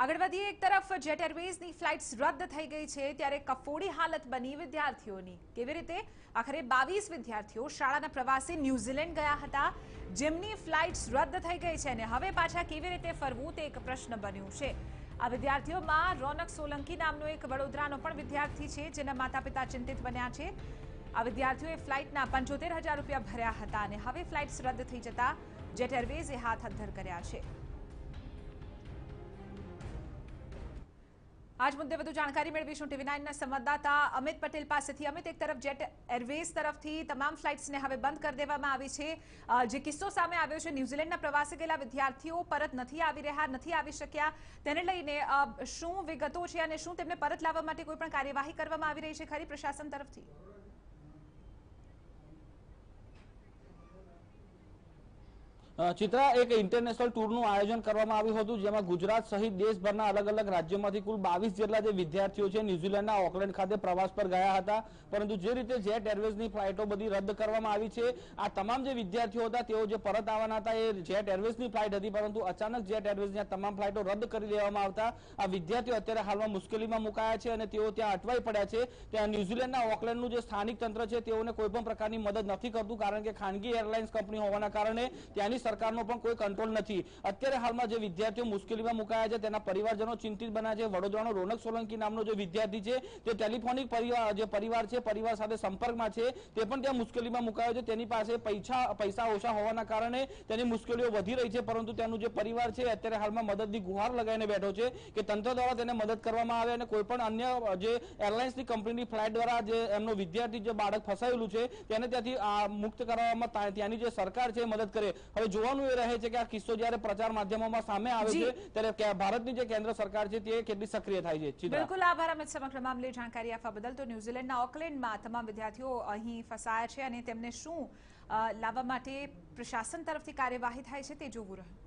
આગળ વધીએ એક તરફ જેટ એરવેઝની ફ્લાઇટ્સ રદ થઈ ગઈ છે ત્યારે કફોડી હાલત બની વિદ્યાર્થીઓની કેવી રીતે આખરે 22 વિદ્યાર્થીઓ શાળાના પ્રવાસે ન્યુઝીલેન્ડ ગયા હતા જેમની ફ્લાઇટ્સ રદ થઈ ગઈ છે અને હવે પાછા કેવી રીતે ફરવું તે એક પ્રશ્ન બન્યો છે આ વિદ્યાર્થીઓમાં રોનક સોલંકી નામનો એક વડોદરાનો પણ વિદ્યાર્થી છે જેના માતાપિતા ચિંતિત બન્યા છે આ વિદ્યાર્થીઓએ ફ્લાઇટના 75,000 રૂપિયા ભર્યા હતા અને હવે ફ્લાઇટ્સ રદ થઈ જતા જેટ એરવેઝે હાથ અદ્ધર કર્યા છે आज मुद्दे વધુ જાણકારી મેળવીશું ટીવી9 ના સંવાદદાતા અમિત પટેલ પાસેથી અમિત એક તરફ જેટ એરવેઝ તરફથી તમામ ફ્લાઇટ્સને હવે બંધ કરી દેવામાં આવી છે જે કિસ્સો સામે આવ્યો છે ન્યુઝીલેન્ડના પ્રવાસે ગયેલા વિદ્યાર્થીઓ પરત નથી આવી શક્યા તેને લઈને શું વિગતો છે અને શું તેમને પરત લાવવા માટે કોઈ પણ કાર્યવાહી કરવામાં આવી રહી છે ખરી પ્રશાસન તરફથી ચિત્રા એક ઇન્ટરનેશનલ ટૂરનું આયોજન કરવામાં આવ્યું હતું જેમાં ગુજરાત સહિત દેશભરના અલગ અલગ રાજ્યોમાંથી કુલ 22 જેટલા જે વિદ્યાર્થીઓ છે ન્યુઝીલેન્ડના ઓકલેન્ડ ખાતે પ્રવાસ પર ગયા હતા પરંતુ જે રીતે જેટ એરવેઝની ફ્લાઇટો બધી રદ કરવામાં આવી છે આ તમામ જે વિદ્યાર્થીઓ હતા તેઓ જે પરત આવવાના હતા એ જેટ એરવેઝની ફ્લાઇટ હતી પરંતુ અચાનક જેટ એરવેઝની આ તમામ ફ્લાઇટો રદ કરી દેવામાં આવતા આ વિદ્યાર્થીઓ અત્યારે હાલમાં મુશ્કેલીમાં મુકાયા છે અને તેઓ ત્યાં અટવાઈ પડ્યા છે ત્યાં ન્યુઝીલેન્ડના ઓકલેન્ડનું જે સ્થાનિક તંત્ર છે તેઓને કોઈ પણ પ્રકારની મદદ નથી કરતું કારણ કે ખાનગી એરલાઇન્સ કંપની હોવાના કારણે ત્યાંની સરકારનો પણ કોઈ કંટ્રોલ નથી અત્યારે હાલમાં જે વિદ્યાર્થીઓ મુશ્કેલીમાં મુકાયા છે તેના પરિવારજનો ચિંતિત બન્યા છે વડોદરાનો રોનક સોલંકી નામનો જે વિદ્યાર્થી છે તે ટેલિફોનિક પરિવાર છે પરિવાર સાથે સંપર્કમાં છે તે પણ ત્યાં મુશ્કેલીમાં મુકાયો છે તેની પાસે પૈસા ઓછા હોવાના કારણે તેની મુશ્કેલીઓ વધી રહી છે પરંતુ તેનું જે પરિવાર છે અત્યારે હાલમાં મદદની ગુહાર લગાવીને બેઠો છે કે તંત્ર દ્વારા તેને મદદ કરવામાં આવે અને કોઈ પણ અન્ય જે એરલાઇન્સની કંપનીની ફ્લાઇટ દ્વારા જે એમનો વિદ્યાર્થી જે બાળક ફસાયેલું છે તેને ત્યાંથી મુક્ત કરવામાં ત્યાંની જે સરકાર છે મદદ કરે હવે જોવાનું એ રહે છે કે આ કિસ્સો જ્યારે પ્રચાર માધ્યમોમાં સામે આવે છે ત્યારે ભારતની જે કેન્દ્ર સરકાર છે તે કેટલી સક્રિય થાય છે બિલકુલ આભાર અમિત સમગ્ર મામલે જાણકારી આપવા બદલ તો ન્યુઝીલેન્ડના ઓકલેન્ડમાં તમામ વિદ્યાર્થીઓ અહીં ફસાયા છે અને તેમને શું લાવવા માટે પ્રશાસન તરફથી કાર્યવાહી થાય છે તે જોવું રહ્યું